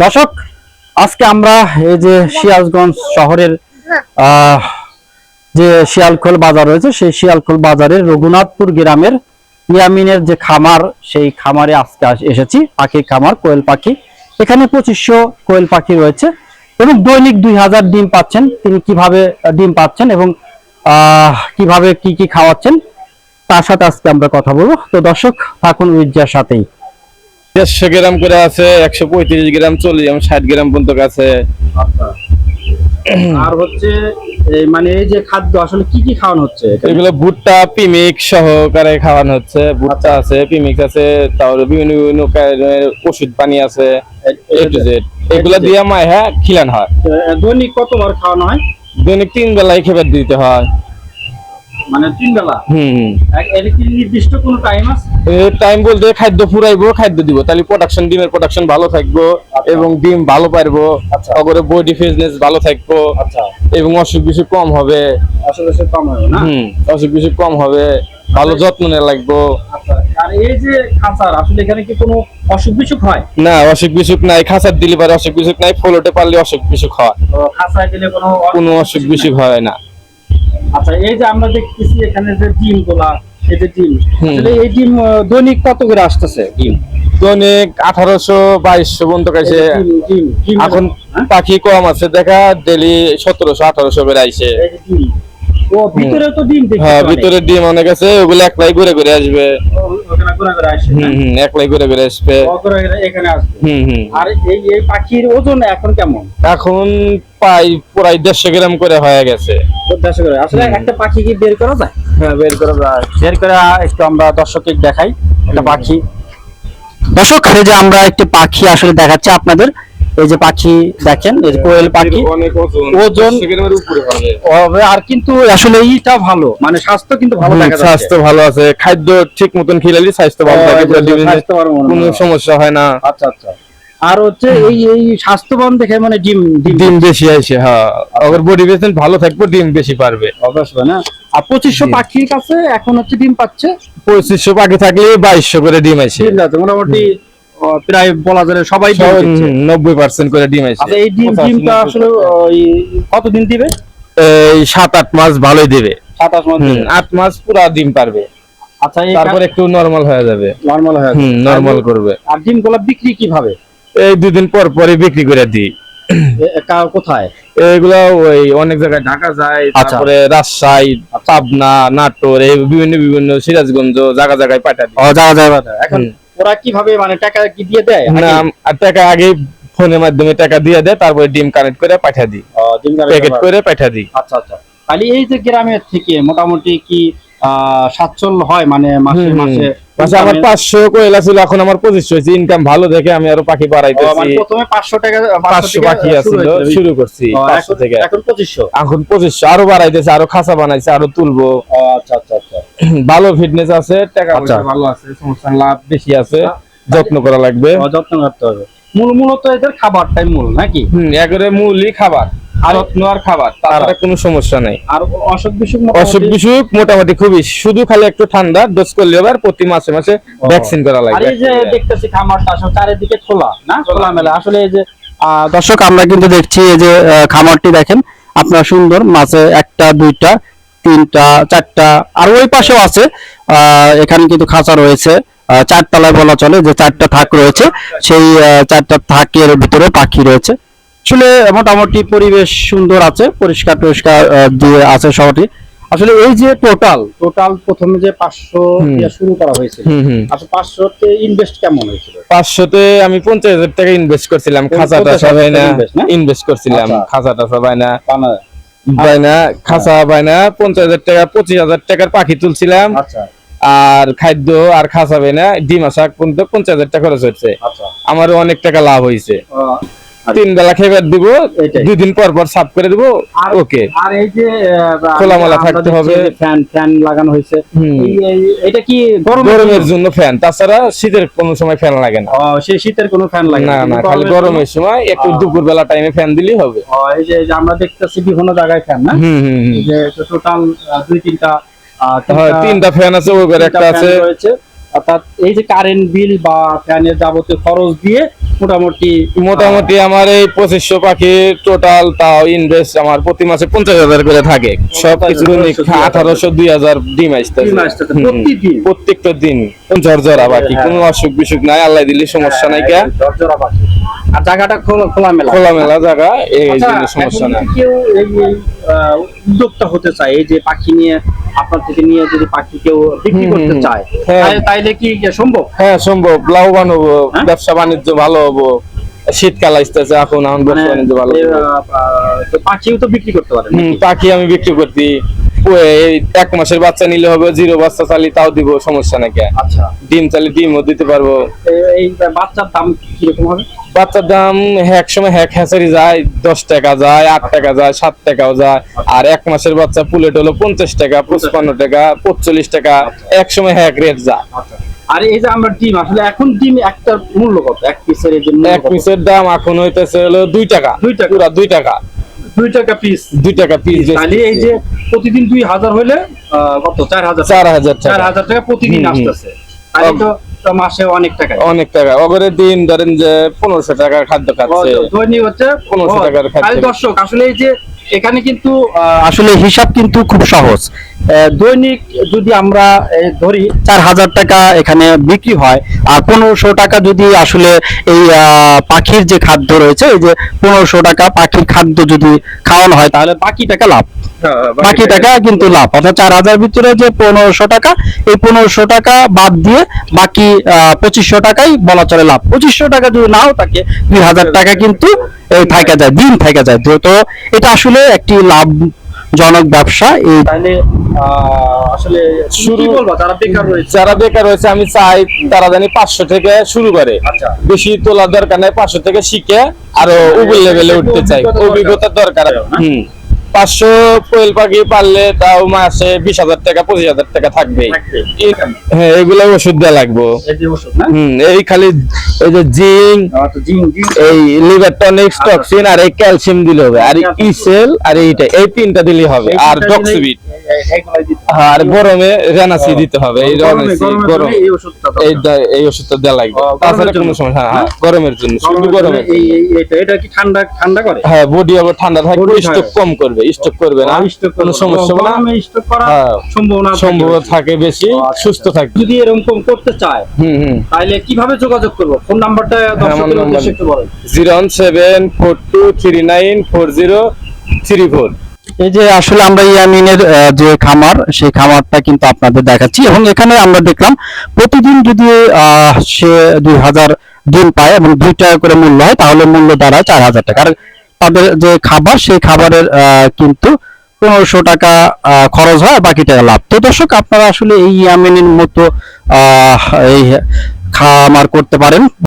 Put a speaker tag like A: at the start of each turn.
A: দর্শক, আজকে আমরা এই যে সিরাজগঞ্জ শহরের যে শিয়ালখোল বাজার রয়েছে, সেই শিয়ালখোল বাজারের রঘুনাথপুর গ্রামের ইয়ামিনের যে খামার, সেই খামারে আজকে এসেছি। পাখির খামার, কোয়েল পাখি। এখানে 2500 কোয়েল পাখি রয়েছে এবং দৈনিক 2000 ডিম পাচ্ছেন। তিনি কিভাবে ডিম পাচ্ছেন এবং কিভাবে কি খাওয়াচ্ছেন তার সাথে আজকে আমরা কথা বলবো। তো দর্শক, থাকুন উইজার সাথেই।
B: 150 গ্রাম করে আছে, 135 গ্রাম, 40 গ্রাম, 60 গ্রাম পর্যন্ত আছে।
A: আর হচ্ছে মানে এই যে খাদ্য আসলে কি খাওয়ানো হচ্ছে?
B: এগুলো ভুট্টা, পিমিক্স সহকারে খাওয়ানো হচ্ছে। ভুট্টা আছে, পিমিক্স আছে, তারপরে বিভিন্ন বিভিন্ন ওষুধ পানি আছে, এ টু জেড। এগুলো দিয়ে মাইহা খিলানো হয়।
A: দৈনিক কতবার খাওয়ানো হয়?
B: দৈনিক 3 বেলায় খেবার দিতে হয়।
A: মানে 3 বেলা? এর কি নির্দিষ্ট কোনো টাইম আছে?
B: টাইম বলতে খাদ্য ফুরাইবো, খাদ্য দিব, তাহলে প্রোডাকশন, ডিমের প্রোডাকশন ভালো থাকবো এবং ডিম ভালো পারবো, তারপরে বডি ফিটনেস ভালো থাকবো এবং অসুখ বিসুখ কম হবে।
A: অসুখ কম হবে না?
B: অসুখ বিসুখ কম হবে, ভালো যত্ন নেওয়া লাগবো।
A: আর এই যে খাঁচার, আসলে এখানে কি কোনো অসুখ বিসুখ হয়?
B: না, অসুখ বিসুখ নাই। খাঁচার দিলে পারে অসুখ বিসুখ নাই, ফলোটে পারলে অসুখ বিসুখ হয়।
A: খাঁচায় দিলে
B: কোনো অসুখ বিসুখ হয় না।
A: আচ্ছা, এই যে আমরা দেখতেছি এখানে যে ডিম গুলা, এই যে ডিম, আসলে এই ডিম দৈনিক কত করে আসতেছে? ডিম
B: দৈনিক 1800-2200 পর্যন্ত কাছে। এখন পাখি কম আছে, দেখা ডেলি 1700-1800 করে আইছে।
A: ও ভিতরে তো ডিম দেখি।
B: হ্যাঁ, ভিতরে ডিম অনেক আছে, ওগুলো একলাই ঘুরে ঘুরে আসবে। একলাই ঘুরে ঘুরে আসবে,
A: এখানে আসবে। আর এই পাখির ওজন এখন কেমন?
B: এখন প্রায় 150 গ্রাম করে হয়ে গেছে।
A: 150 গ্রাম। আসলে একটা পাখি কি বের করা যায়?
B: হ্যাঁ, বের করা যায়।
A: বের করে একটু আমরা দর্শককে দেখাই একটা পাখি। দর্শক, এই যে আমরা একটি পাখি আসলে দেখাচ্ছি আপনাদের। এই যে পাখি দেখেন, এই যে কোয়েল পাখি,
B: অনেক
A: ওজন
B: 10 গ্রামের উপরে হবে।
A: আর কিন্তু আসলে এইটা ভালো, মানে স্বাস্থ্য কিন্তু ভালো দেখা যাচ্ছে।
B: স্বাস্থ্য ভালো আছে, খাদ্য ঠিক মতন খেলে স্বাস্থ্য ভালো থাকে, কোনো সমস্যা হয় না।
A: আচ্ছা আচ্ছা। আর হচ্ছে এই স্বাস্থ্যবান দেখে মানে
B: ডিম বেশি আসে। হ্যাঁ, আবার বডি ওয়েট ভালো থাকবে, ডিম বেশি পারবে
A: অবশ্যই না। আর 2500 পাখির কাছে এখন হচ্ছে ডিম পাচ্ছে।
B: 2500 পাখি থাকলে 2200 করে ডিম আসে।
A: মোটামুটি প্রায় বলা যায় সবাই
B: 90% করে ডিম আসে।
A: আচ্ছা, এই ডিমটা আসলে কতদিন দিবে?
B: এই 7-8 মাস ভালোই দিবে।
A: 7-8 মাস?
B: 8 মাস পুরা ডিম পারবে।
A: আচ্ছা,
B: তারপর একটু নরমাল হয়ে যাবে। নরমাল করবে।
A: আর ডিমগুলো বিক্রি কিভাবে?
B: এই 2 দিন পর পরে বিক্রি করে দিই।
A: কোথায়?
B: এগুলা ওই অনেক জায়গায় ঢাকা যায়, তারপরে রাজশাহী, পাবনা, নাটোর, এই বিভিন্ন সিরাজগঞ্জ জায়গায় পাঠায় দিই।
A: এখন ওরা কিভাবে, মানে টাকা কি দিয়ে দেয়?
B: না, টাকা আগে ফোনের মাধ্যমে টাকা দিয়ে দেয়, তারপরে ডিম কানেক্ট করে পাঠিয়ে দিই, প্যাকেট করে পাঠিয়ে দিই।
A: আচ্ছা আচ্ছা। তাহলে এই যে গ্রামের থেকে মোটামুটি কি সচ্ছল হয়, মানে মাসে মাসে?
B: আমার 500 কোয়েলা ছিল, এখন আমার 2500 হয়েছে। ইনকাম ভালো দেখে আমি আরো পাখি বাড়াইতেছি।
A: প্রথমে 500
B: পাখি আছিল, শুরু করছি 500 থেকে,
A: এখন 2500।
B: এখন 2500 আরো বাড়াইতেছে, আরো খাঁচা বানাইছে, আরো তুলবো।
A: আচ্ছা আচ্ছা আচ্ছা।
B: ভালো ফিটনেস আছে, টাকা পয়সা ভালো আছে, সমস্যা লাভ বেশি আছে, যত্ন করা লাগবে।
A: যত্ন করতে হবে। মূলত এদের খাবারটাই মূল নাকি?
B: একবারে মূলই খাবার, যত্ন আর খাবার, তাছাড়া কোনো সমস্যা নাই।
A: আর অসুখ
B: বিসুখ মোটামুটি খুবই, শুধু খালি একটু ঠান্ডা ডোজ করলে এবার প্রতি মাসে মাসে ভ্যাকসিন করা লাগবে।
A: আর এই যে দেখতেছি খামারটা আসলে চারিদিকে খোলা না, খোলামেলা। আসলে এই যে দর্শক, আমরা কিন্তু দেখছি এই যে খামারটি দেখেন আপনার সুন্দর, মাঝে 1টা 2টা 3টা 4টা, আর ওই পাশেও আছে। এখানে কিন্তু খাঁচা রয়েছে 4 তলায় বলা চলে, যে 4টা থাক রয়েছে। সেই 4টা থাকের ভিতরে পাখি রয়েছে। আসলে মোটামুটি পরিবেশ সুন্দর আছে, পরিষ্কার দিয়ে আছে শহরটি। আসলে এই যে টোটাল প্রথমে যে 500 দিয়ে শুরু করা হয়েছিল, আচ্ছা 500 তে ইনভেস্ট কেমন হয়েছিল?
B: 500 তে আমি 50,000 টাকা ইনভেস্ট করছিলাম। খাঁচাটা সবাই না ইনভেস্ট করছিলাম, খাঁচাটা সবাই না খাঁচা বাইনা 50,000 টাকা, 25,000 টাকার পাখি তুলছিলাম। আর খাদ্য আর খাঁচা বাইনা ডিম আসা পর্যন্ত 50,000 টাকা খরচ হচ্ছে। আমারও অনেক টাকা লাভ হয়েছে। 3 বেলা খেবার দিব, 2 দিন পর পর সাফ করে দিব। ওকে। আর এই যে খোলামেলা থাকতে হবে।
A: ফ্যান লাগানো হয়েছে, এটা কি
B: গরমের জন্য ফ্যান, তাছাড়া শীতের কোনো সময় ফ্যান লাগে না।
A: সেই শীতের কোনো ফ্যান লাগে না,
B: খালি গরমের সময় একটু দুপুর বেলা টাইমে ফ্যান দিলেই হবে।
A: এই যে আমরা দেখতেছি বিভিন্ন জায়গায় ফ্যান না, এই যে টোটাল 2-3টা
B: 3টা ফ্যান আছে, ওই একটা আছে।
A: অর্থাৎ এই যে কারেন্ট বিল বা ফ্যানের যাবতীয় খরচ দিয়ে
B: মোটামুটি আমার এই 2500 পাখি টোটাল তাও ইনভেস্ট আমার প্রতি মাসে 50,000 করে থাকে। সবকিছু 1800-2000 ডিম আসতেছে প্রত্যেকটা দিন। ঝরঝরা পাখি, কোনো অসুখ বিসুখ নাই, আল্লাহ দিলে সমস্যা নাই।
A: ঝরঝরা পাখি আর জায়গাটা খোলামেলা
B: জায়গা, এই জন্য সমস্যা নাই।
A: কেউ এই উদ্যোক্তা হতে চায়, এই যে পাখি নিয়ে আপনার থেকে নিয়ে যদি পাখি কেউ বিক্রি করতে চায়, তাইলে কি সম্ভব?
B: হ্যাঁ সম্ভব, লাভবান হবো, ব্যবসা বাণিজ্য ভালো হবো। শীতকাল আসতেছে, এখন ব্যবসা বাণিজ্য ভালো।
A: পাখিও তো বিক্রি করতে পারেন?
B: পাখি আমি বিক্রি করতে 1 মাসের বাচ্চা নিলে হবে, 0 বাচ্চা চালি তাও দিব, সমস্যা নাকি।
A: আচ্ছা,
B: ডিম চালি ডিমও দিতে পারবো।
A: এই বাচ্চার দাম কিরকম হবে?
B: বাচ্চার দাম এক সময় হ্যাচারি যায় 10 টাকা যায়, 8 টাকা যায়, 7 টাকাও যায়। আর 1 মাসের বাচ্চা পুলেট হলো 50 টাকা, 55 টাকা, 45 টাকা, এক সময় হ্যাক রেট যায়।
A: আর এই যে আমরা ডিম, আসলে এখন ডিম একটা মূল্য কত? এক পিসের
B: এক পিসের দাম এখন হইতেছে হলো 2 টাকা, পুরা 2 টাকা,
A: 2 টাকা পিস,
B: 2 টাকা পিস।
A: তাহলে এই যে প্রতিদিন 2000 হলে কত? 4000 টাকা প্রতিদিন আসতেছে। তাহলে তো মাসে অনেক টাকা।
B: অগরে দিন ধরেন যে 1500 টাকার খাদ্য খাচ্ছে,
A: দৈনিক হচ্ছে
B: 1500 টাকার খাদ্য।
A: দর্শক আসলে এই যে এখানে কিন্তু আসলে হিসাব কিন্তু খুব সহজ। দৈনিক যদি আমরা ধরি 4000 টাকা এখানে বিক্রি হয়, আর 1500 টাকা যদি আসলে এই পাখির যে খাদ্য রয়েছে, এই যে 1500 টাকা পাখির খাদ্য যদি খাওয়ানো হয়, তাহলে বাকি টাকা লাভ। বাকি টাকা কিন্তু লাভ, অর্থাৎ 4000 ভিতরে যে 1500 টাকা, এই 1500 টাকা বাদ দিয়ে বাকি 2500 টাকাই বলা চলে লাভ। 2500 টাকা যদি নাও থাকে, 2000 টাকা কিন্তু থাকা যায়, দিন থাকা যায়। তো এটা আসলে একটি লাভজনক ব্যবসা। এই তাহলে আসলে শুরু বলবো,
B: যারা বেকার রয়েছে আমি চাই তারা জানি 500 থেকে শুরু করে। বেশি তোলার দরকার নাই, 500 থেকে শিখে আরো উপর লেভেলে উঠতে চাই, অভিজ্ঞতার দরকার। 500 কোয়েল পাখি পারলে তাও মাসে 20,000 টাকা 25,000 টাকা থাকবে। হ্যাঁ, এগুলো ওষুধ দেওয়া লাগবে। এই খালি এই যে জিঙ্ক, এই লিভার টনিক, টক্সিন আর এই ক্যালসিয়াম দিলে হবে, আর ইসেল আর এইটা, এই 3টা দিলে হবে। আর ডক্সিবিট, আর গরমে রেনাসি দিতে হবে। এই রেনাসি গরম, এই ওষুধটা দেওয়া লাগবে, তাছাড়া কোনো সমস্যা। হ্যাঁ, গরমের জন্য, শুধু গরমে।
A: এটা কি ঠান্ডা করে?
B: হ্যাঁ, বডি আবার ঠান্ডা থাকবে, স্টক কম করবে, স্টক করবে না, কোনো সমস্যা হবে না।
A: স্টক করার
B: সম্ভাবনা থাকে বেশি, সুস্থ থাকবে।
A: যদি এরকম করতে চায়, তাহলে কিভাবে যোগাযোগ করব? ফোন নাম্বারটা দর্শকদের উদ্দেশ্যে একটু বলেন।
B: 01742394034।
A: এই যে আসলে আমরা ইয়ামিনের যে খামার, সেই খামারটা কিন্তু আপনাদের দেখাচ্ছি, এবং এখানে আমরা দেখলাম প্রতিদিন যদি সে 2000 ডিম পায় এবং 2 টাকা করে মূল্য হয়, তাহলে মূল্য দাঁড়ায় 4000 টাকা। আর তাদের যে খাবার, সেই খাবারের কিন্তু 1500 টাকা খরচ হয়, বাকি টাকা লাভ। তো দর্শক, আপনারা আসলে এই ইয়ামিনের মতো এই খামার করতে পারেন।